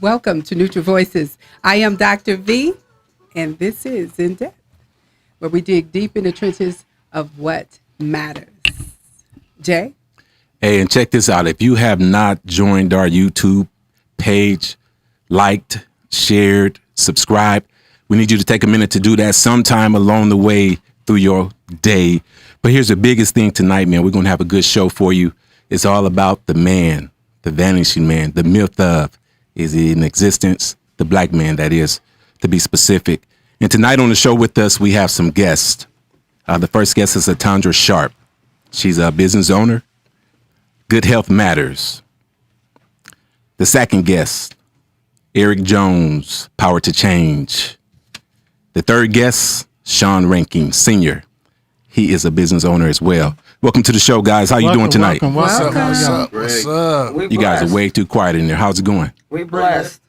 Welcome to Neutral Voices. I am Dr. V, and this is In Depth, where we dig deep in the trenches of what matters. Jay? Hey, and check this out. If you have not joined our YouTube page, liked, shared, subscribed, we need you to take a minute to do that sometime along the way through your day. But here's the biggest thing tonight, man. We're going to have a good show for you. It's all about the man, the vanishing man, the myth of, is he in existence? The black man, that is, to be specific. And tonight on the show with us, we have some guests. The first guest is Atandra Sharp. She's a business owner. Good Health Matters. The second guest, Eric Jones, Power to Change. The third guest, Sean Rankin, Sr. He is a business owner as well. Welcome to the show, guys. How you doing tonight? What's up? What's up? You guys are way too quiet in there. How's it going? We blessed.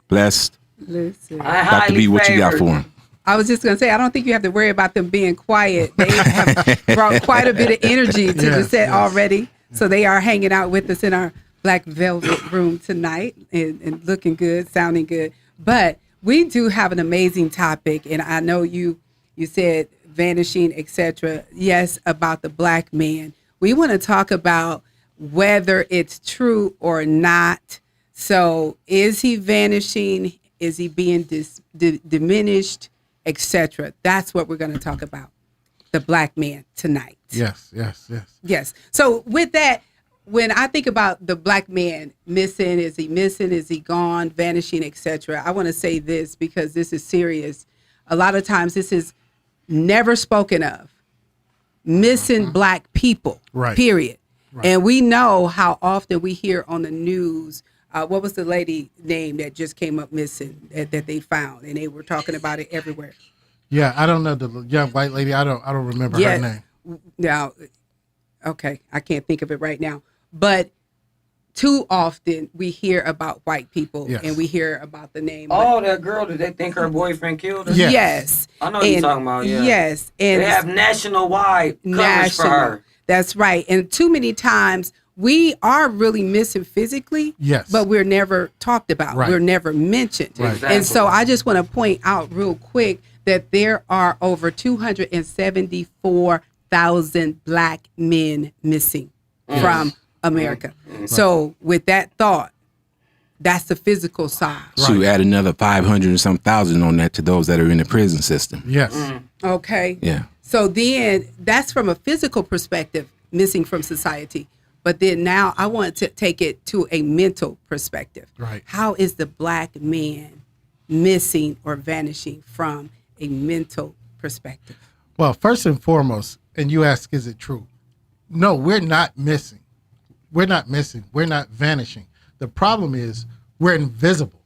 Blessed? Listen. Dr. B, what you got for him? I was just going to say, I don't think you have to worry about them being quiet. They have brought quite a bit of energy to the set already. So they are hanging out with us in our black velvet room tonight and looking good, sounding good. But we do have an amazing topic. And I know you said vanishing, etc. Yes, about the black man. We want to talk about whether it's true or not. So is he vanishing? Is he being diminished, etc.? That's what we're going to talk about. The black man tonight. Yes. Yes. So with that, when I think about the black man missing, is he gone, vanishing, etc., I want to say this because this is serious. A lot of times this is never spoken of. Missing black people, right. Period. Right. And we know how often we hear on the news, what was the lady name that just came up missing that they found, and they were talking about it everywhere. Yeah, I don't know the young white lady. I don't remember her name. Now, okay, I can't think of it right now. But too often we hear about white people, yes. and we hear about the name. Oh, that girl that they think her boyfriend killed her? Yes. I know what you're talking about, yeah. Yes. And they have nationwide coverage for her. That's right. And too many times we are really missing physically, yes, but we're never talked about. Right. We're never mentioned. Right. Exactly. And so I just want to point out real quick that there are over 274,000 black men missing from America. Mm-hmm. So with that thought, that's the physical side. So you add another 500 and some thousand on that to those that are in the prison system. Yes. Okay. Yeah. So then that's from a physical perspective, missing from society. But then now I want to take it to a mental perspective. Right. How is the black man missing or vanishing from a mental perspective? Well, first and foremost, and you ask, is it true? No, we're not missing. We're not missing. We're not vanishing. The problem is we're invisible.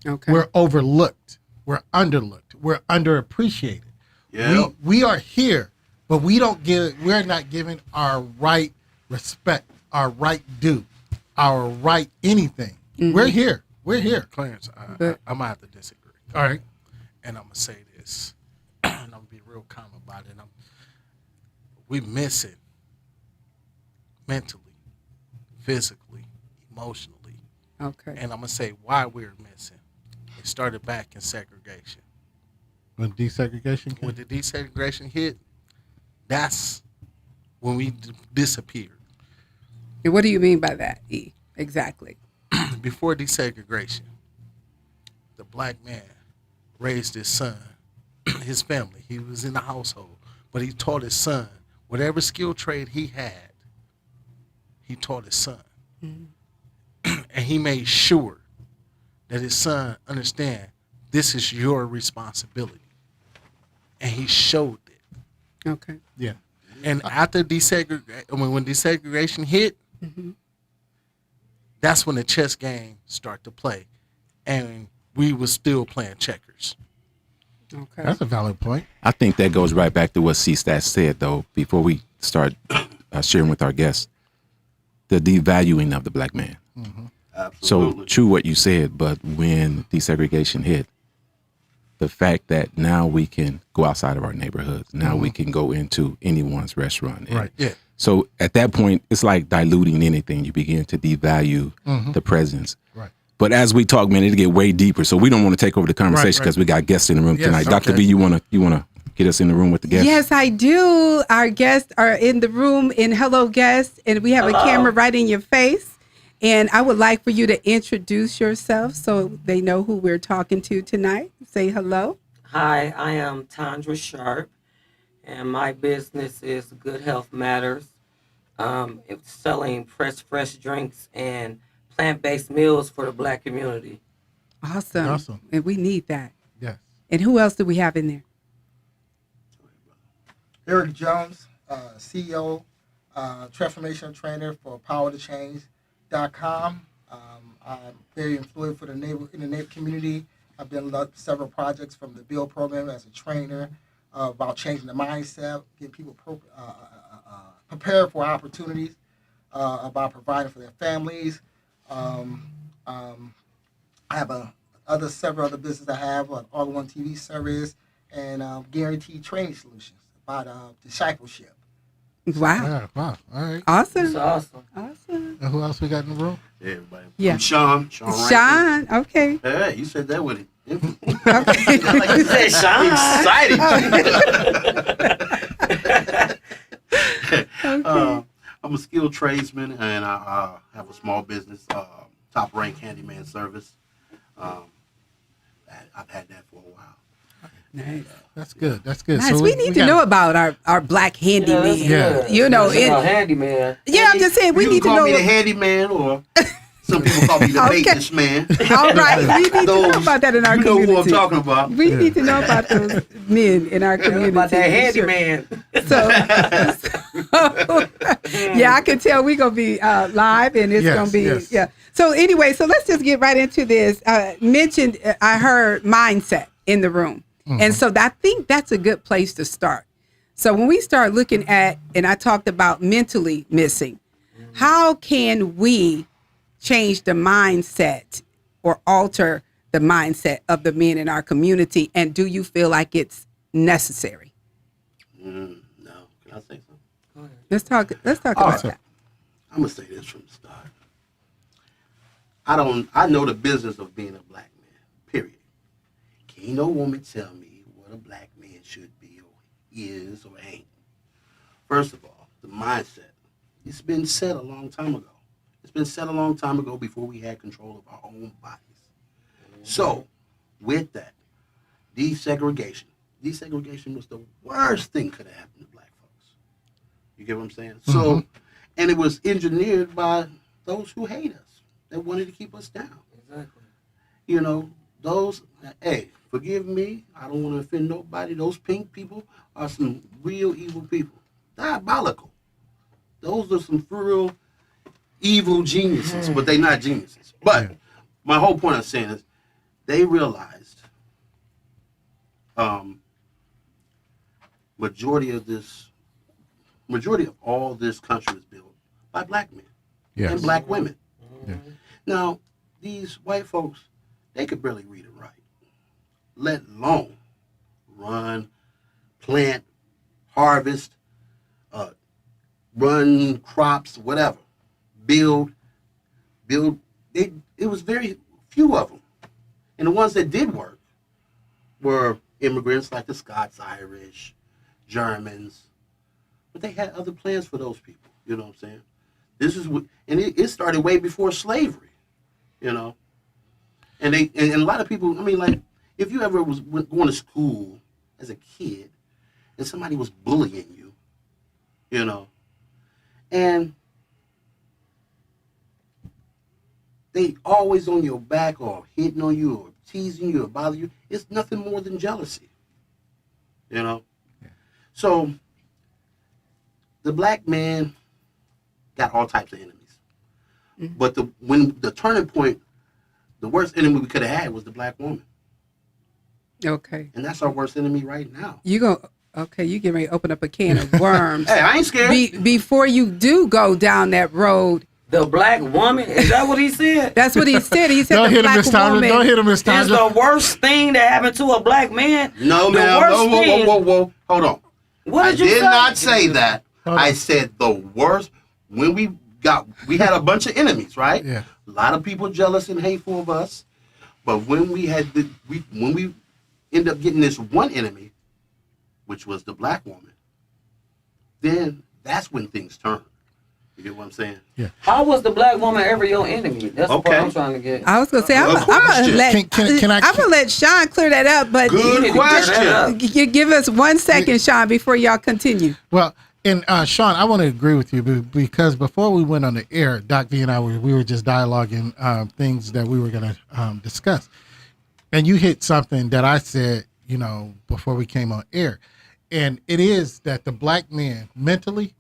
Okay. We're overlooked. We're underlooked. We're underappreciated. Yeah. We are here, but we're not giving our right respect, our right due, our right anything. Mm-hmm. We're here. We're here. Clarence, I'm going to have to disagree. All right. And I'm going to say this, and I'm going to be real calm about it. We miss it mentally, physically, emotionally. Okay. And I'm going to say why we're missing. It started back in segregation. When desegregation came? When the desegregation hit, that's when we disappeared. And what do you mean by that, E? Exactly. Before desegregation, the black man raised his son, his family. He was in the household, but he taught his son whatever skill trade he had. He taught his son, and he made sure that his son understand this is your responsibility, and he showed it. Okay. Yeah. And after when desegregation hit, that's when the chess game started to play, and we were still playing checkers. Okay. That's a valid point. I think that goes right back to what C-Stat said, though, before we start sharing with our guests. the devaluing of the black man. So Absolutely. true what you said, but when desegregation hit, the fact that now we can go outside of our neighborhoods, now we can go into anyone's restaurant. And Right. Yeah. so at that point, it's like diluting anything. You begin to devalue the presence. Right. But as we talk, man, it'll get way deeper. So we don't want to take over the conversation Right. because we got guests in the room Yes, tonight. Dr. okay. B, you wanna get us in the room with the guests? Yes, I do. Our guests are in the room, and hello, guests. And we have a camera right in your face. And I would like for you to introduce yourself so they know who we're talking to tonight. Say hello. Hi, I am Tandra Sharp, and my business is Good Health Matters. It's selling fresh drinks and plant-based meals for the black community. Awesome. Awesome. And we need that. Yes. And who else do we have in there? Eric Jones, CEO, transformational trainer for PowerToChange.com. I'm very influential for the in the Native community. I've done several projects from the Build program as a trainer about changing the mindset, getting people prepared for opportunities, about providing for their families. I have several other businesses I have, like all-in-one TV service and guaranteed training solutions about discipleship. Wow. Yeah, wow. All right. Awesome. It's awesome. Awesome. And who else we got in the room? Hey, everybody. Yeah. I'm Sean. Sean. Rankin. Sean. Okay. Hey, you said that with it. Okay. Like you said, Sean. Excited. I'm a skilled tradesman, and I have a small business, top ranked handyman service. I've had that for a while. Nice. That's good. That's good. Nice. We need to know about our black handyman. Yeah. You know, It's about handyman. yeah, I'm just saying we you need can to call know. me the handyman, or some people call me the Okay. maintenance man. All right, we need to know Those- about that in our you community. know who I'm talking about. We need to know about those men in our community. About that Sure. handyman. So, yeah, I can tell we're gonna be live, and it's Yes, gonna be yes. yeah. So anyway, so let's just get right into this. Mentioned, I heard mindset in the room, and so I think that's a good place to start. So when we start looking at, and I talked about mentally missing, how can we change the mindset or alter the mindset of the men in our community? And do you feel like it's necessary? No, can I say something? Let's talk about Awesome. that. I'm gonna say this from the start. I know the business of being a black man, period. Can't no woman tell me what a black man should be or is or ain't. First of all, the mindset. It's been said a long time ago. It's been said a long time ago before we had control of our own bodies. So, with that, desegregation. Desegregation was the worst thing could have happened to black folks. You get what I'm saying? So, and it was engineered by those who hate us, that wanted to keep us down. Exactly. You know, those, hey, forgive me, I don't want to offend nobody. Those pink people are some real evil people. Diabolical. Those are some real evil geniuses, but they're not geniuses. But my whole point of saying is they realized majority of all this country is built by black men and black women. Now, these white folks, they could barely read and write, let alone run, plant, harvest, run crops, whatever, build. It was very few of them. And the ones that did work were immigrants like the Scots, Irish, Germans. But they had other plans for those people, you know what I'm saying? This is what, and it started way before slavery, you know? And a lot of people, I mean, like, if you ever was going to school as a kid and somebody was bullying you, you know, and they always on your back or hitting on you or teasing you or bothering you, it's nothing more than jealousy, you know? Yeah. So the black man got all types of enemies. But when the turning point, the worst enemy we could have had was the black woman. Okay. And that's our worst enemy right now. You get ready to open up a can of worms. Hey, I ain't scared. Before you do go down that road, The black woman? Is that what he said? That's what he said. He said Don't the hit him, black Miss Tandra. woman. Don't hit him, Miss Is Tandra. the worst thing that happened to a black man? No, the ma'am. worst No, thing. whoa. Hold on. What I did you did say? not say that. Hold I on. said the worst. When we had a bunch of enemies, right? Yeah. A lot of people jealous and hateful of us. But when we end up getting this one enemy, which was the black woman, then that's when things turn. You get what I'm saying? How was the black woman ever your enemy? That's what Okay. I'm trying to get. I was gonna say I'm Good gonna question. let Can I- I'm gonna let Sean clear that up, but Good need to clear that question. give us 1 second, Sean, before y'all continue. Well, and Sean, I want to agree with you because before we went on the air, Doc V and I we were just dialoguing things that we were going to discuss, and you hit something that I said, before we came on air, and it is that the black man mentally,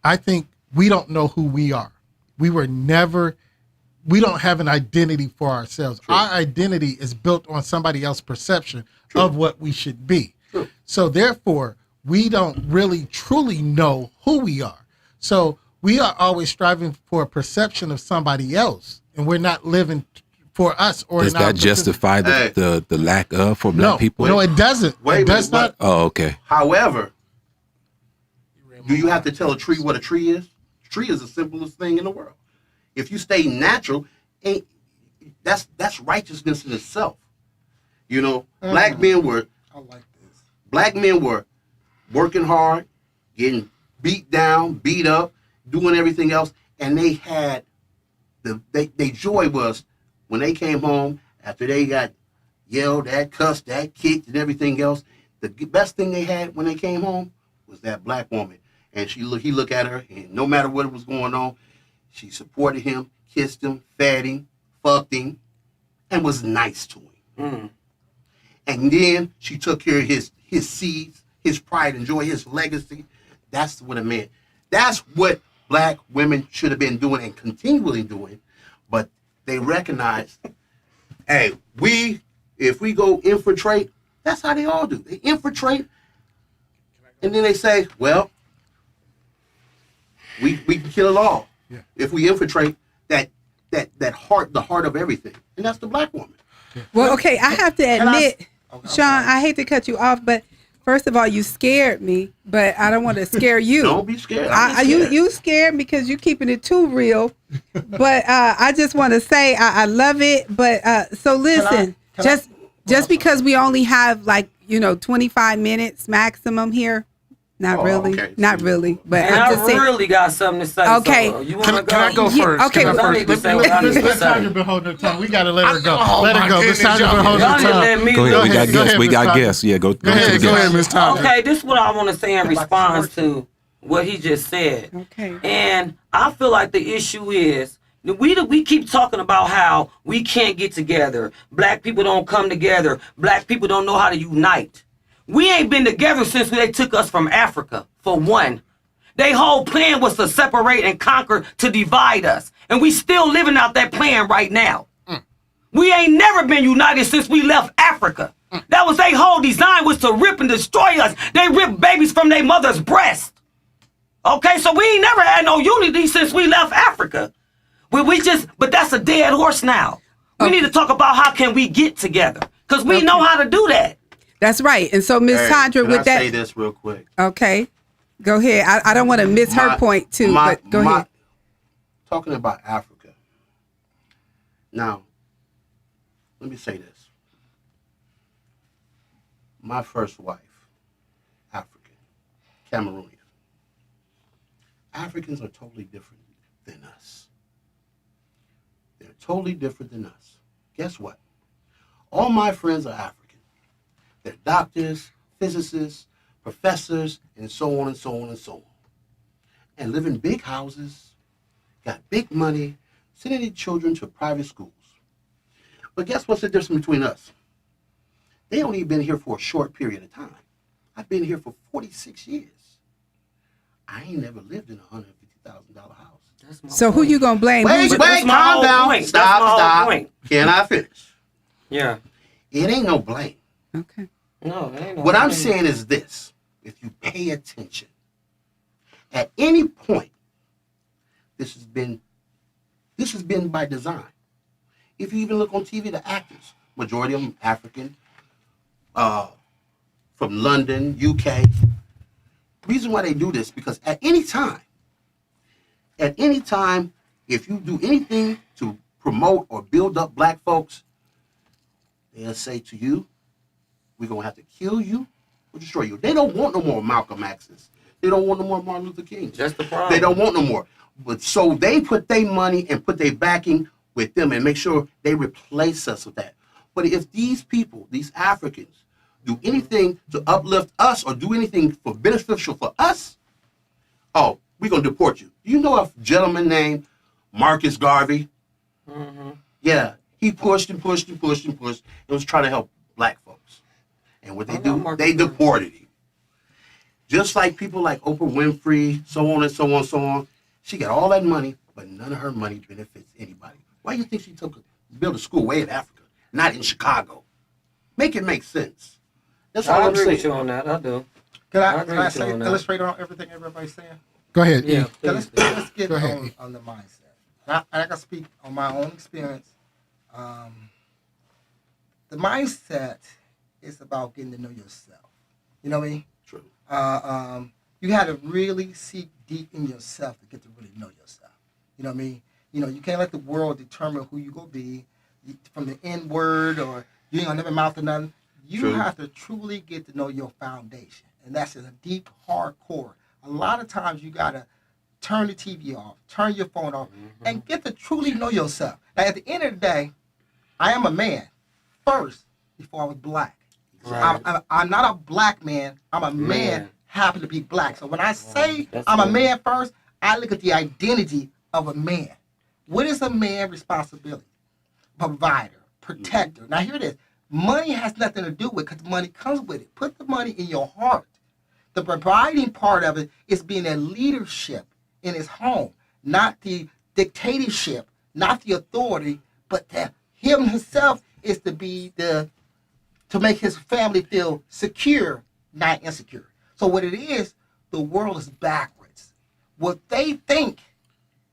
I think we don't know who we are. We don't have an identity for ourselves. True. Our identity is built on somebody else's perception True. of what we should be. True. So therefore, we don't really truly know who we are. So we are always striving for a perception of somebody else, and we're not living for us. Or Does in our that justify Hey. the lack of for black No, people? no, it doesn't. Wait It a does minute, not. Oh, okay. However, do you have to tell a tree what a tree is? A tree is the simplest thing in the world. If you stay natural, that's righteousness in itself. Black men were I like this. black men were working hard, getting beat down, beat up, doing everything else, and they had they joy was when they came home after they got yelled at, cussed at, kicked, and everything else. The best thing they had when they came home was that black woman, and he looked at her, and no matter what was going on, she supported him, kissed him, fed him, fucked him, and was nice to him. Mm. And then she took care of his seeds, his pride and joy, his legacy. That's what it meant. That's what black women should have been doing and continually doing. But they recognized, hey, if we go infiltrate, that's how they all do. They infiltrate, and then they say, well, we can kill it all. Yeah. If we infiltrate that heart, the heart of everything. And that's the black woman. Well, okay, I have to admit, Sean, I hate to cut you off, but first of all, you scared me, but I don't want to scare you. Don't be scared. I'm You scared me because you're keeping it too real. But I just want to say I love it. But so listen, just because we only have 25 minutes maximum here, not Oh, really, okay. not really. But And I'm I just saying. really got something to say. Okay. So, you want to go? Can I go Yeah, first? okay, Can I but- first? Don't need to say what I need to Miss Tandra say. been holding her tongue. We gotta let her go. Oh, Let her my go. Miss goodness, Tandra been holding Y'all her need to tongue. let me Go ahead. Go We ahead, got go guests. ahead, We Miss got Tandra. guests. Yeah, go to the ahead, go ahead, guests. Miss Tandra. Okay, this is what I want to say in response to what he just said. Okay. And I feel like the issue is we keep talking about how we can't get together. Black people don't come together. Black people don't know how to unite. We ain't been together since they took us from Africa, for one. Their whole plan was to separate and conquer, to divide us. And we still living out that plan right now. We ain't never been united since we left Africa. That was their whole design, was to rip and destroy us. They ripped babies from their mother's breast. Okay, so we ain't never had no unity since we left Africa. But that's a dead horse now. We need to talk about how can we get together, because we know how to do that. That's right. And so Miss Hey, Tandra, can with I that, say this real quick? okay, go ahead. I don't want to miss her point too, but go ahead. Talking about Africa. Now, let me say this. My first wife, African, Cameroonian. Africans are totally different than us. They're totally different than us. Guess what? All my friends are African. They're doctors, physicists, professors, and so on and so on and so on. And live in big houses, got big money, sending their children to private schools. But guess what's the difference between us? They only been here for a short period of time. I've been here for 46 years. I ain't never lived in a $150,000 house. So who you gonna blame? Wait, Who's- wait, my calm whole down. point. That's my whole Stop. point. Can I finish? Yeah. It ain't no blame. Okay. No, it ain't no What I'm blame. saying is this. If you pay attention, at any point, this has been This has been by design. If you even look on TV, the actors, majority of them African, from London, UK. Reason why they do this, because at any time, if you do anything to promote or build up black folks, they'll say to you, we're going to have to kill you or destroy you. They don't want no more Malcolm X's. They don't want no more Martin Luther King. That's the problem. They don't want no more. But so they put their money and put their backing with them and make sure they replace us with that. But if these people, these Africans, do anything to uplift us or do anything for beneficial for us, oh, we're going to deport you. Do you know a gentleman named Marcus Garvey? Mm-hmm. Yeah, he pushed and pushed and pushed and pushed and was trying to help black folks. And what they do, they deported him. Just like people like Oprah Winfrey, so on and so on, so on. She got all that money, but none of her money benefits anybody. Why do you think she built a school way in Africa, not in Chicago? Make it make sense. That's all I I'm agree saying. with you on that. I do. Can I I, agree can I with you say, on that. illustrate on everything everybody's saying? Go ahead. Yeah, E. Okay, please. let's get Go ahead. on the mindset. I can speak on my own experience. The mindset is about getting to know yourself. You know what I mean? True. You had to really seek deep in yourself to get to really know yourself. You know what I mean? You know, you can't let the world determine who you gonna be from the N word, or you ain't gonna never mouth or nothing. You True. have to truly get to know your foundation, and that's a deep, hardcore. A lot of times you gotta turn the TV off, turn your phone off, and get to truly know yourself. Now, at the end of the day, I am a man first before I was black. So Right. I'm not a black man. I'm a man, Man. happen to be black. So when I say That's I'm a good. man first, I look at the identity of a man. What is a man's responsibility? Provider, protector. Now here it is. Money has nothing to do with it because money comes with it. Put the money in your heart. The providing part of it is being a leadership in his home, not the dictatorship, not the authority, but that him himself is to be to make his family feel secure, not insecure. So what it is, the world is backwards. What they think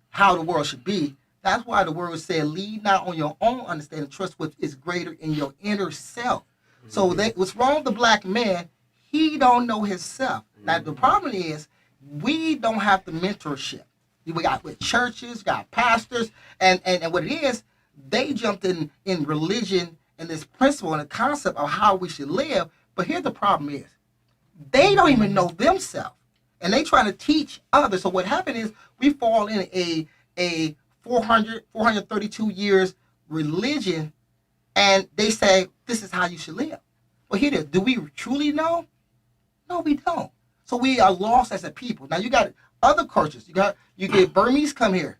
how the world should be, that's why the word said, lead not on your own understanding, trust what is greater in your inner self. So what's wrong with the black man, he don't know himself. Now the problem is, we don't have the mentorship. We got with churches, got pastors, and what it is, they jumped in religion and this principle and the concept of how we should live. But here's the problem is, they don't even know themselves. And they trying to teach others. So what happened is we fall in a 432 years religion, and they say, this is how you should live. Well, here it is. Do we truly know? No, we don't. So we are lost as a people. Now you got other cultures. You get Burmese come here.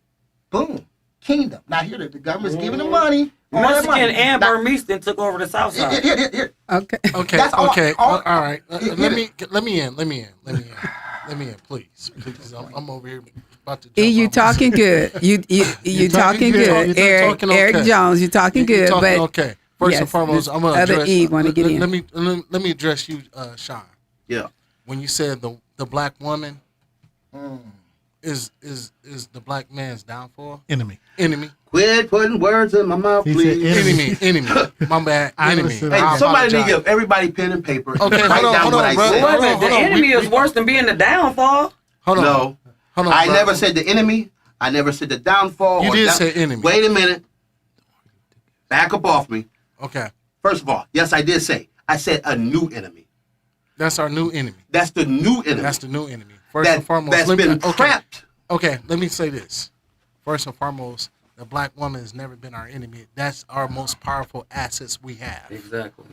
Boom. Kingdom. Now here the government's giving them money. all that Mexican money. and Now, Burmese then took over the South side. here. Okay. Okay, That's all- okay, all- all right. Here- Let me in, please. I'm over here about to jump You off. talking good. You talking good. You're Eric talking okay. Eric Jones, you talking You're good. talking But okay. First yes, and foremost, this I'm gonna other address. E wanna get in. Let me address you, Sean. Yeah. When you said the black woman is the black man's downfall, Enemy. enemy, Quit putting words in my mouth, He please. said enemy. My bad, I enemy. understood. Hey, I somebody need to apologize. give everybody pen and paper. Okay, and write hold on, down hold what on, I brother. said. Wait a minute, Hold the on, enemy we- is worse than being the downfall. Hold on, No, hold on. I brother. never said the enemy. I never said the downfall. You or did say enemy. Wait a minute. Back up off me. Okay, First of all, yes, I did say. I said a new enemy. that's our new enemy. That's the new enemy. That's the new enemy. First and foremost, that's let me- been okay. trapped. Okay, let me say this. First and foremost, the black woman has never been our enemy. That's our most powerful assets we have. Exactly.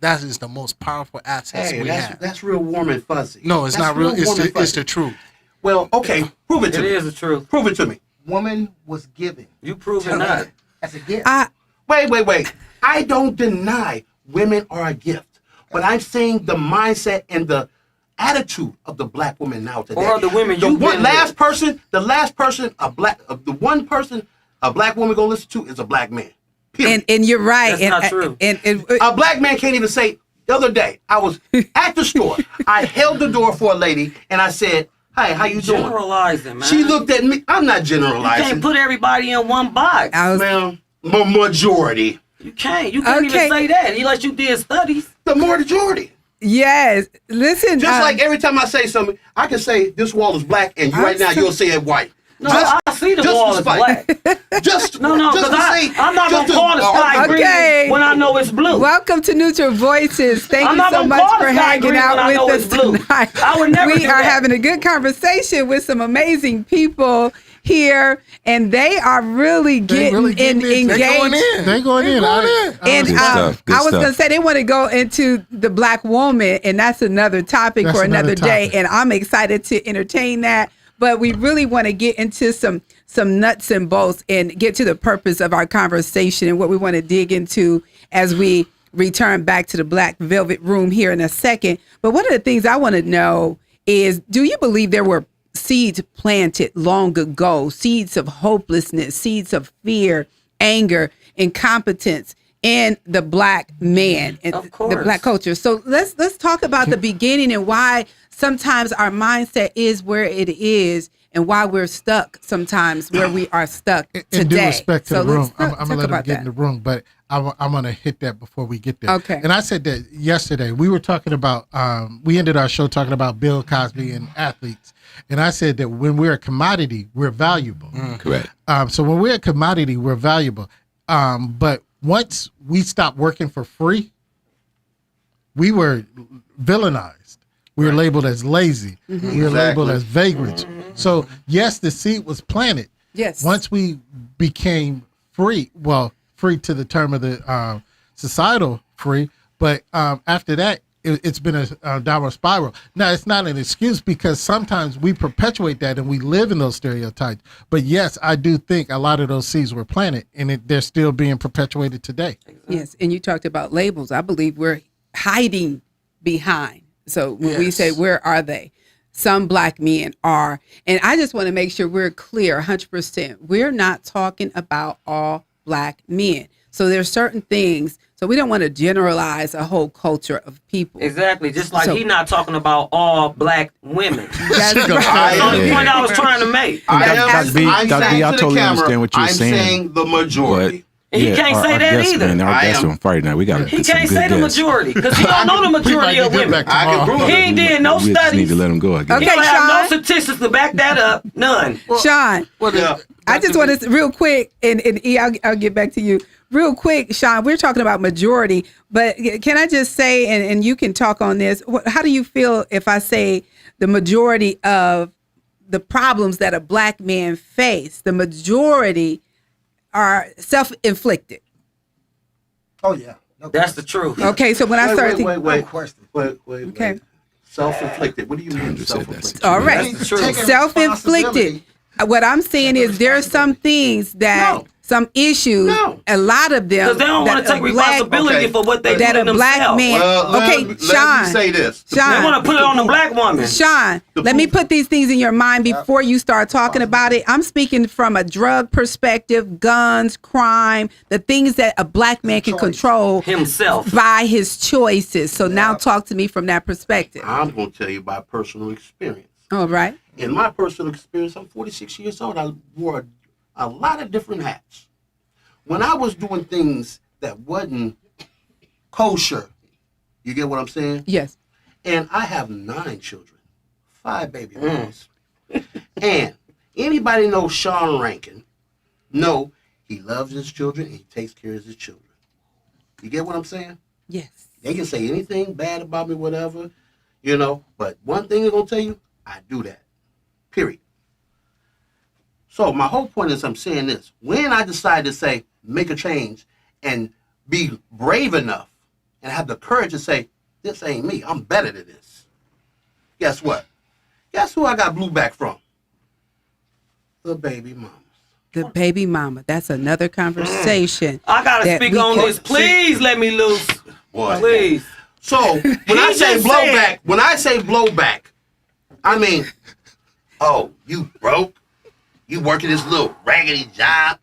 That is the most powerful assets Hey, we have. that's real warm and fuzzy. No, it's That's not real. It's warm and the, it's fuzzy. the truth. Well, okay, prove it to It me. is the truth. Prove it to me. Woman was given You prove it to not. us as a gift. Wait. I don't deny women are a gift, but I'm saying the mindset and the attitude of the black woman now today. Or the women the you've one been last with. person, the one person a black woman gonna listen to is a black man. Period. and you're right. That's and, not true. And A black man can't even say. The other day, I was at the store. I held the door for a lady, and I said, Hi, how you doing? Generalizing, man. She looked at me. I'm not You generalizing. can't put everybody in one box. Ma'am, majority. You can't. You can't even say that unless you did studies. The majority. Yes. Listen. Just like every time I say something, I can say this wall is black, and right now you'll say it white. No, I see the wall is black. Just No, because I'm not going to call the sky green when I know it's blue. Welcome to Neutral Voices. Thank I'm you not so gonna much call the for sky hanging green when out I know with it's us blue. tonight. I would never We do are that. having a good conversation with some amazing people here, and they are really getting, engaged. They're going in. And Good stuff, good I was stuff. going to say they want to go into the black woman, and that's another topic That's for another another day. topic. And I'm excited to entertain that. But we really want to get into some nuts and bolts and get to the purpose of our conversation and what we want to dig into as we return back to the Black Velvet Room here in a second. But one of the things I want to know is, do you believe there were seeds planted long ago, seeds of hopelessness, seeds of fear, anger, incompetence in the black man and Of course. the black culture? So let's talk about the beginning and why sometimes our mindset is where it is and why we're stuck sometimes where we are stuck today. In due respect to So the room, let's I'm talk going to let him about get that. in the room, but I'm going to hit that before we get there. Okay. And I said that yesterday. We were talking about, we ended our show talking about Bill Cosby and athletes. And I said that when we're a commodity, we're valuable. Correct. So when we're a commodity, we're valuable. But once we stopped working for free, we were villainized. We were labeled as lazy. We were labeled as vagrants. So yes, the seed was planted. Yes. Once we became free, well, free to the term of the societal free, but after that, it's been a downward spiral. Now, it's not an excuse because sometimes we perpetuate that and we live in those stereotypes. But yes, I do think a lot of those seeds were planted and they're still being perpetuated today. Yes, and you talked about labels. I believe we're hiding behind. So when we say, where are they? Some black men are. And I just want to make sure we're clear 100%. We're not talking about all black men. So there's certain things. So we don't want to generalize a whole culture of people. Exactly. Just like he's not talking about all black women. That's That's right. the only point I was trying to make. Dr. B, I'm Dr. B, saying I to the totally camera, understand what you're I'm saying the majority. And he can't say our that guest, either. Man, our I guest am. on Friday night, we got He can't say the majority because he don't know the majority of women. I can prove He it. ain't did no We just need studies. to let him go. I guess. Okay. He don't have no Sean. statistics to back that up. None. Sean, Yeah. I just want to real quick, and E, I'll get back to you real quick, Sean. We're talking about majority, but can I just say, and you can talk on this. How do you feel if I say the majority of the problems that a black man face, the majority are self-inflicted? Oh yeah. No That's the question. truth. Okay, so when I started thinking, No question. Wait. Okay. Self-inflicted. What do you mean Tandra said self-inflicted? all right, That's the truth. Taking self-inflicted. responsibility. What I'm saying is there are some things that, No. some issues, No. a lot of them. Because they don't want that to take a black- responsibility Okay. for what they that do a to black themselves. man. Well, Okay, let Sean. me say this. Sean. They want to put it on the black woman. Sean, let me put these things in your mind before you start talking about it. I'm speaking from a drug perspective, guns, crime, the things that a black man can Choice. control Himself. by his choices. So now talk to me from that perspective. I'm going to tell you by personal experience. All right. In my personal experience, I'm 46 years old. I wore a lot of different hats. When I was doing things that wasn't kosher, you get what I'm saying? Yes. And I have 9 children, 5 baby boys. And anybody know Sean Rankin? No, he loves his children and he takes care of his children. You get what I'm saying? Yes. They can say anything bad about me, whatever, but one thing they're going to tell you, I do that. Period. So my whole point is I'm saying this. When I decide to say, make a change and be brave enough and have the courage to say, this ain't me, I'm better than this. Guess what? Guess who I got blue back from? The baby mamas. The baby mama. That's another conversation. I got to that speak we on can- this. Please let me loose. Boy. Please. So when I say just blowback, I mean, oh, you broke? You working this little raggedy job?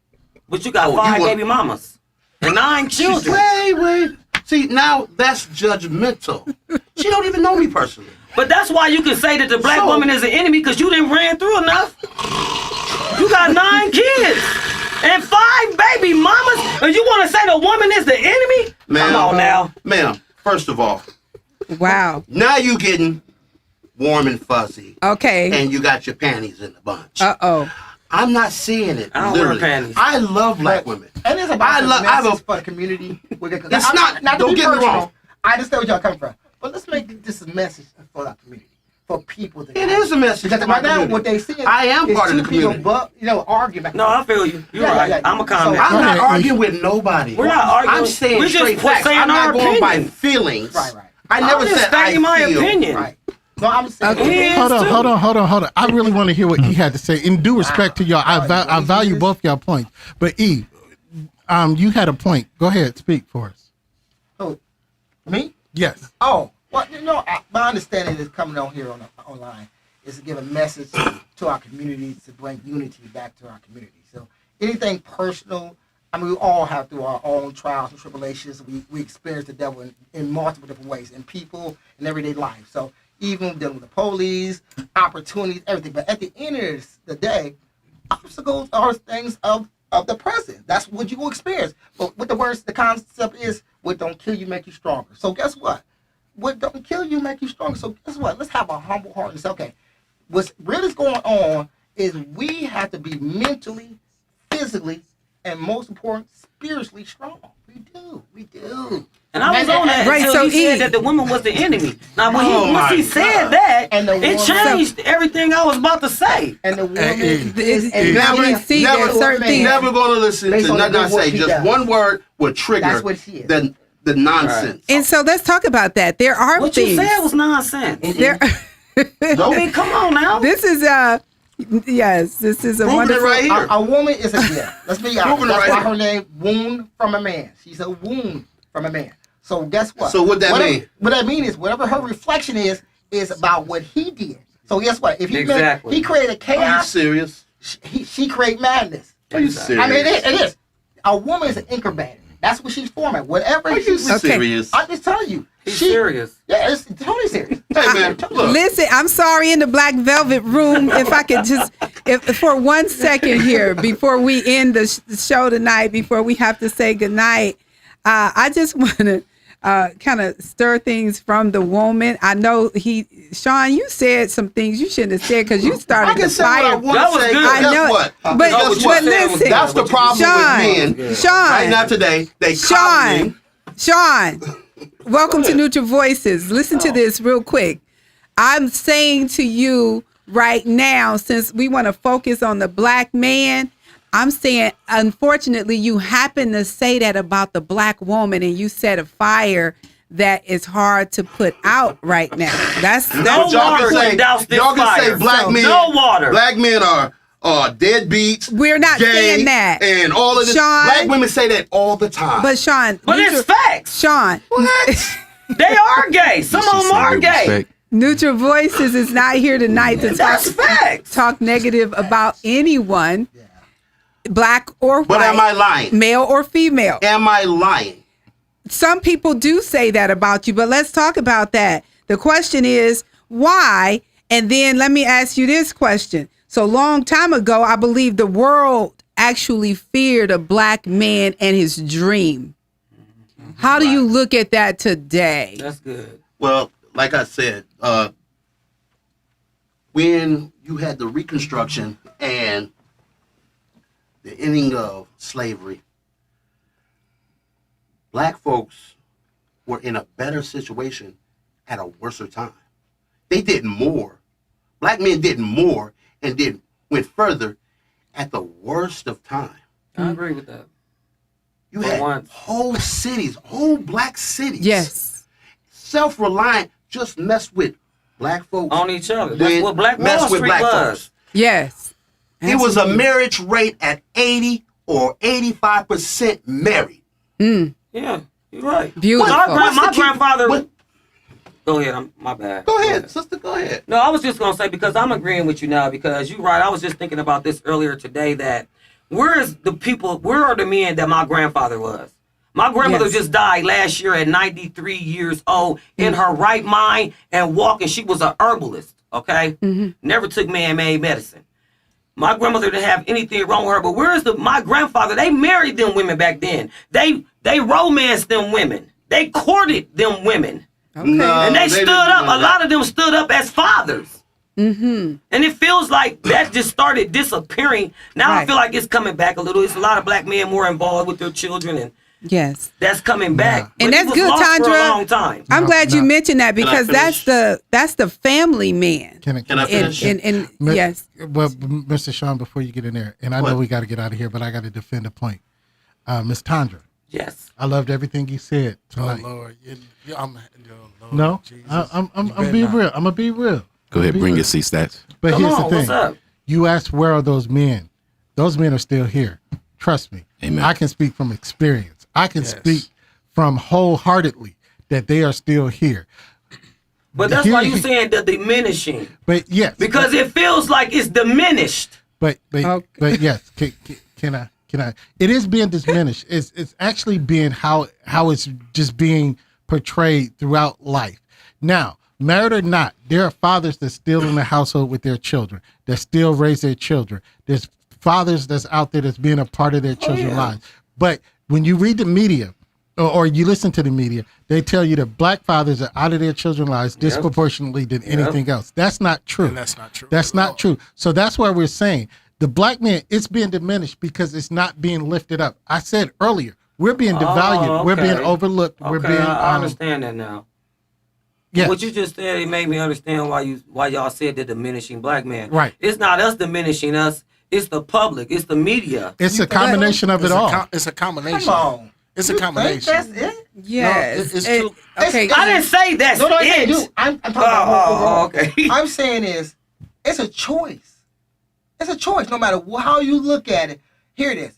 But you got Oh, 5 you were- baby mamas and 9 children. Wait. See, now that's judgmental. She don't even know me personally. But that's why you can say that the black So- woman is an enemy, because you didn't ran through enough. You got 9 kids and 5 baby mamas, and you want to say the woman is the enemy? Come on now. Ma'am, first of all, Wow. now you getting warm and fuzzy. Okay. And you got your panties in the bunch. Uh-oh. I'm not seeing it. I don't literally. wear panties. I love black women. And it's about I the love. I have message a. for the community. It's not. to Don't be get me personal. wrong. I understand where y'all coming from, but let's make this a message for our community, for people. It is a message. Because to my right now, community. what they see I am is part of two the people, community. arguing back. No, I feel you. You're Yeah, right. yeah, yeah. I'm a comment. I'm not Okay. arguing with nobody. We're not arguing. I'm saying We're just straight facts. saying I'm not our going by opinion. feelings. Right. I never I'm just said I stating my feel. opinion. Right. No, I'm saying. Okay. He Hold is on, too. hold on. I really want to hear what E had to say. In due respect to y'all, I value both y'all points. But E, you had a point. Go ahead, speak for us. Oh, me? Yes. Oh, well, my understanding is coming on here online is to give a message to our community to bring unity back to our community. So anything personal, I mean, we all have through our own trials and tribulations. We experience the devil in multiple different ways in people in everyday life. So even dealing with the police, opportunities, everything. But at the end of the day, obstacles are things of the present. That's what you will experience. But with the concept is what don't kill you make you stronger. So guess what? What don't kill you make you stronger. So guess what? Let's have a humble heart and say, okay, what's really going on is we have to be mentally, physically, and most important, spiritually strong. We do. And I was on that Right, until so he said E- that the woman was the enemy. Now, when Oh once he my said God. that, And the it woman- changed everything I was about to say. And the woman It's- and Never, we see never, that certain things. never going to listen Based to on nothing I what say. she Just does. one word would trigger That's what she is. the nonsense. And so let's talk about that. There are What things. you said was nonsense. There. I mean, come on now. This is yes. This is a Proving it wonderful. right here. A woman is a gift. Let's be honest. Proving it That's right why here. her name, Wound from a Man. She's a wound from a man. So guess what? So what that Whatever- mean? What that mean is whatever her reflection is about what he did. So guess what? If he Exactly. he created Are you chaos, serious? she create madness. Are you Exactly. serious? I mean, it is. A woman is an incubator. That's what she's forming. Whatever Are you she, serious? I'm just telling you. He's serious. Yeah, it's totally serious. Hey man, look. Listen, I'm sorry in the Black Velvet Room. If I could just, if for 1 second here before we end the show tonight, before we have to say goodnight, I just want to kind of stir things from the woman. I know Sean, you said some things you shouldn't have said because you I started can the say what I fire. want That to was say. good. But I guess know, what? but Guess what you what? said was listen, That's the problem Sean, with men. Sean, Right now today, they copying. Sean, welcome to Neutral Voices. Listen to this real quick. I'm saying to you right now, since we want to focus on the black man, I'm saying, unfortunately, you happen to say that about the black woman, and you set a fire that is hard to put out right now. That's No But y'all water can say, can douse this y'all can say fire. black So- men. No water. Black men are deadbeats. We're not gay, saying that. And all of this. Sean- Black women say that all the time. But Sean, But it's facts. Sean, what? They are gay. Some of them are gay. Neutral Voices is not here tonight to That's facts. talk negative about anyone, black or white, But am I lying? male or female. Am I lying? Some people do say that about you, but let's talk about that. The question is why? And then let me ask you this question. So long time ago, I believe the world actually feared a black man and his dream. How do you look at that today? That's good. Well, like I said, when you had the Reconstruction and the ending of slavery, black folks were in a better situation at a worse time. They did more. Black men did more and went further at the worst of time. I agree with that. You For had once. whole cities, whole black cities. Yes. Self-reliant, just messed with black folks. On each other. That's When what Black mess Wall with Street black was. folks. Yes. It was a Absolutely. marriage rate at 80 or 85% married. Yeah, you're right. Beautiful. My grandfather. What- Go ahead. My bad. Go ahead, sister, go ahead. No, I was just gonna say, because I'm agreeing with you now, because you're right. I was just thinking about this earlier today, that where are the men that my grandfather was? My grandmother Yes. just died last year at 93 years old in her right mind and walking. She was an herbalist, okay? Never took man-made medicine. My grandmother didn't have anything wrong with her, but where's my grandfather? They married them women back then. They romanced them women. They courted them women. Okay. And they stood didn't up. do A that. lot of them stood up as fathers. And it feels like that just started disappearing. Now I Right. feel like it's coming back a little. It's a lot of black men more involved with their children, and Yes. that's coming back. And But that's it was good, lost for a Tandra. long time. I'm glad you mentioned that Can I because that's the family man. Can Can I And, finish? and Mi- yes. Well, Mr. Sean, before you get in there, and I know What? we got to get out of here, but I got to defend a point. Miss Tandra, Yes. I loved everything you said Oh tonight. Lord, Lord No, Jesus. I'm You better being not. real. I'm gonna be real. Go ahead, Be bring real. your C-stats. But Come here's on, the thing. what's up? You asked where are those men? Those men are still here. Trust me. Amen. I can speak from experience. I can Yes. speak from wholeheartedly that they are still here. But that's why you saying the diminishing. But yes, Because it feels like it's diminished. but Okay. yes, can I? It is being diminished. It's actually being how it's just being portrayed throughout life. Now, married or not, there are fathers that's still in the household with their children, that still raise their children. There's fathers that's out there that's being a part of their children's yeah. lives. But when you read the media or you listen to the media, they tell you that black fathers are out of their children's lives disproportionately than anything else. That's not true. And that's not true That's at not all. true. So that's why we're saying the black man, it's being diminished because it's not being lifted up. I said earlier, we're being devalued. We're being okay. overlooked. We're Okay, being I understand that now. yes. What you just said, it made me understand why y'all said the diminishing black man. Right. It's not us diminishing us. It's the public. It's the media. It's a combination of it all. It's a combination. Come on. It's a You think combination. That's it? Yes. it's It- true. okay. I didn't say that's No, I it. do. I'm talking about overall. okay. I'm saying is, it's a choice. It's a choice, no matter how you look at it. Here it is.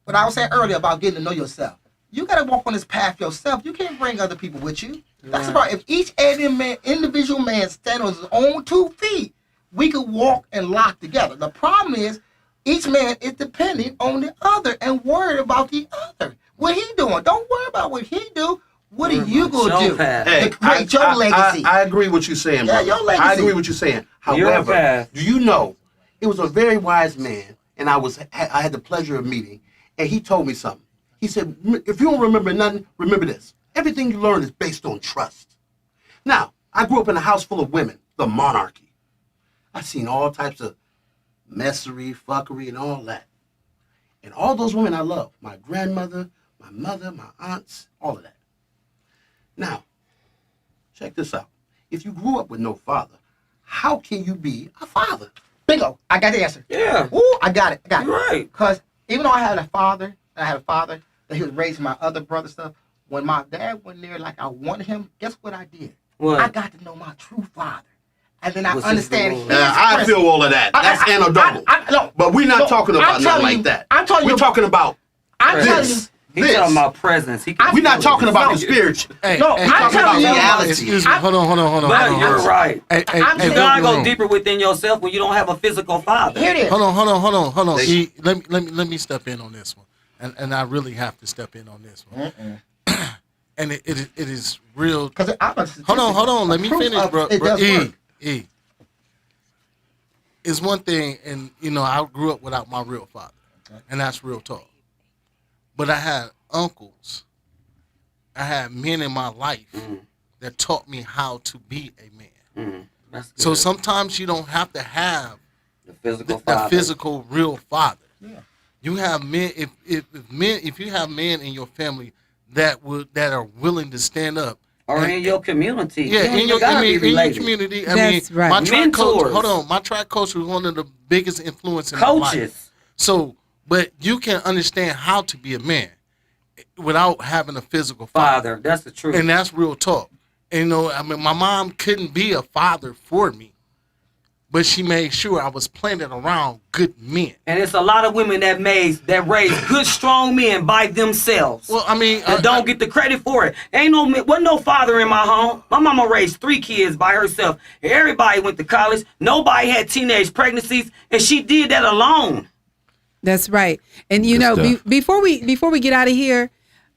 What I was saying earlier about getting to know yourself. You got to walk on this path yourself. You can't bring other people with you. That's about if each individual man stand on his own 2 feet, we could walk and lock together. The problem is, each man is depending on the other and worried about the other. What he doing? Don't worry about what he do. What are you Your gonna do? path. Hey, To create your legacy. I agree with you saying, Yeah, brother. your legacy. I agree with you saying. Your However, path. do you know it was a very wise man, and I had the pleasure of meeting, and he told me something. He said, "If you don't remember nothing, remember this: everything you learn is based on trust." Now, I grew up in a house full of women, the monarchy. I've seen all types of messery, fuckery, and all that. And all those women I love: my grandmother, my mother, my aunts, all of that. Now, check this out. If you grew up with no father, how can you be a father? Bingo. I got the answer. Yeah. Ooh, I got it. I got You're it. right. Because even though I had a father that he was raising my other brother stuff, when my dad went there like I wanted him, guess what I did? What? I got to know my true father. And then I What's his understand role? his I presence. feel all of that. That's anecdotal. No, But we're not no, talking I'm about nothing telling like you- that. I'm telling We're you- talking about I'm telling you. this. He's This. talking about presence. He can We're not feel talking it. about No, the spiritual. Hey, No, hey, I'm talking telling about you. reality. Excuse me. Hold on. But you're right. Hey, You gotta go Room. deeper within yourself when you don't have a physical father. Here it is. Hold on. They- E, let me step in on this one, and I really have to step in on this one. And it is real. Because Hold on. Let me finish, bro. It does work. E. It's one thing, and I grew up without my real father, and that's real talk. But I had uncles. I had men in my life that taught me how to be a man. That's So good. sometimes you don't have to have the physical the father. physical real father. Yeah. You have men if you have men in your family that are willing to stand up. Or and- in your community. Yeah, You in your gotta be in your related. community. That's right. My track coach. Mentors. Hold on, my track coach was one of the biggest influences in my life. Coaches. So, but you can understand how to be a man without having a physical father, Father. That's the truth. and that's real talk. And, my mom couldn't be a father for me, but she made sure I was planted around good men. And it's a lot of women that raise good, strong men by themselves. Well, I mean, that don't get the credit for it. Wasn't no father in my home. My mama raised 3 kids by herself. Everybody went to college. Nobody had teenage pregnancies, and she did that alone. That's right. And Good stuff. before we get out of here,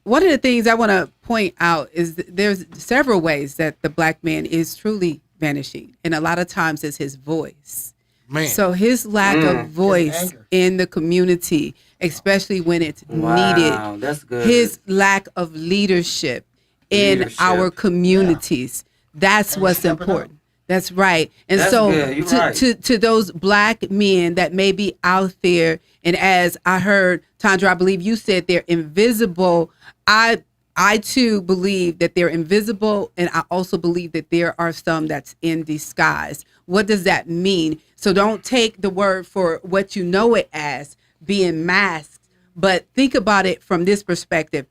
one of the things I want to point out is there's several ways that the black man is truly vanishing, and a lot of times it's his voice. Man. So his lack of voice anger. in the community, especially when it's Wow, needed, that's good. his lack of leadership in Leadership. our communities. That's And what's stepping up. important. That's right. And That's so good. You're to, right. to those black men that may be out there, and as I heard, Tandra, I believe you said they're invisible. I too believe that they're invisible, and I also believe that there are some that's in disguise. What does that mean? So don't take the word for what you know it as, being masked, but think about it from this perspective: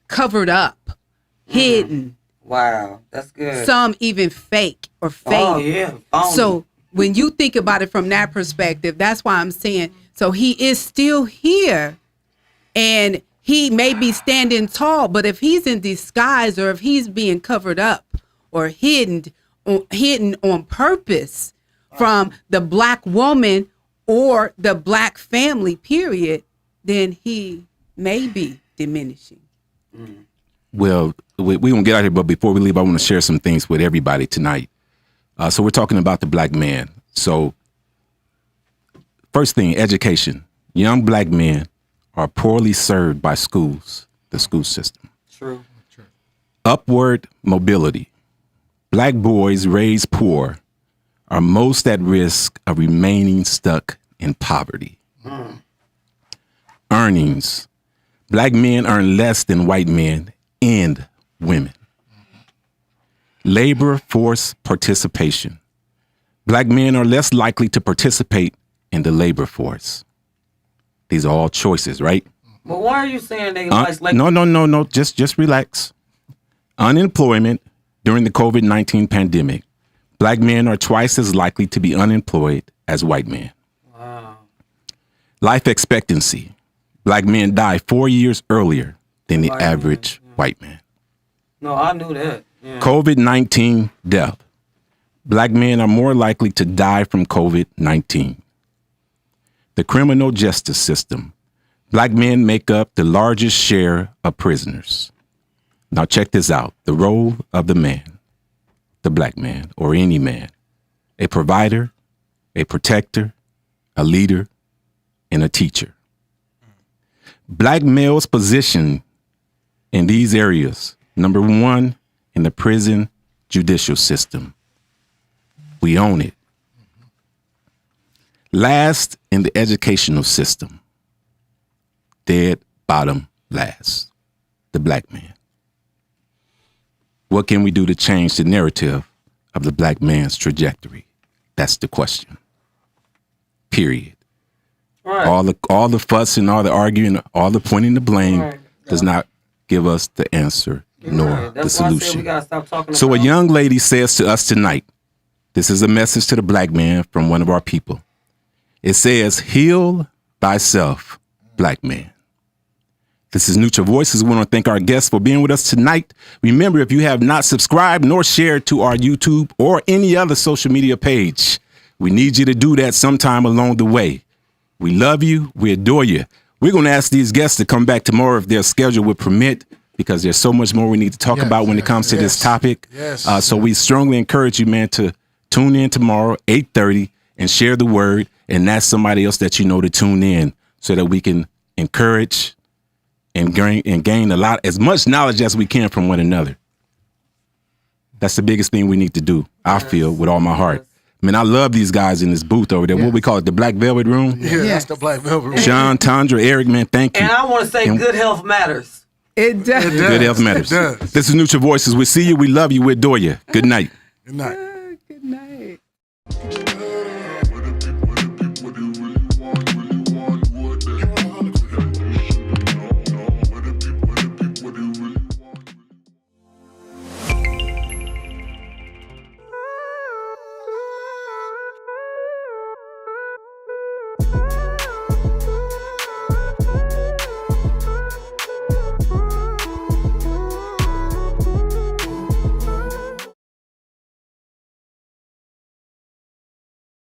covered up, hidden, Wow, that's good. some even fake or fake. Oh yeah. Phony. So when you think about it from that perspective, that's why I'm saying, so he is still here and he may be standing tall, but if he's in disguise or if he's being covered up or hidden on purpose from the black woman or the black family, period, then he may be diminishing. Well, we're going to get out of here, but before we leave, I want to share some things with everybody tonight. So we're talking about the black man. So first thing, education. Young black men are poorly served by schools, the school system. True. Upward mobility. Black boys raised poor are most at risk of remaining stuck in poverty. Earnings. Black men earn less than white men and women. Labor force participation. Black men are less likely to participate in the labor force. These are all choices, right? But why are you saying they like No. Just relax. Unemployment during the COVID-19 pandemic. Black men are twice as likely to be unemployed as white men. Wow. Life expectancy. Black men die 4 years earlier than the White man, average white man. No, I knew that. Yeah. COVID-19 death. Black men are more likely to die from COVID-19. The criminal justice system. Black men make up the largest share of prisoners. Now check this out. The role of the man, the black man, or any man. A provider, a protector, a leader, and a teacher. Black males' position in these areas. Number one, in the prison judicial system. We own it. Last in the educational system. Dead bottom last. The black man. What can we do to change the narrative of the black man's trajectory? That's the question. Period. Right. All the fuss and all the arguing, all the pointing the blame Right. does not give us the answer nor Right. the That's why I said we solution. gotta stop talking So a about young lady says to us tonight, this is a message to the black man from one of our people. It says, heal thyself, black man. This is Neutral Voices. We want to thank our guests for being with us tonight. Remember, if you have not subscribed nor shared to our YouTube or any other social media page, we need you to do that sometime along the way. We love you. We adore you. We're going to ask these guests to come back tomorrow if their schedule would permit, because there's so much more we need to talk about when it comes to this topic. Yes. So we strongly encourage you, man, to tune in tomorrow, 8:30, and share the word. And that's somebody else that you know to tune in so that we can encourage and gain as much knowledge as we can from one another. That's the biggest thing we need to do, I feel, with all my heart. I mean, I love these guys in this booth over there. What we call it, the Black Velvet Room. Yeah, that's the black velvet room. Sean, Tandra, Eric, man, thank you. And I want to say And- good health matters. It does. Good health matters. It does. This is Neutral Voices. We see you. We love you. We adore you. Good night. Good night. Good night.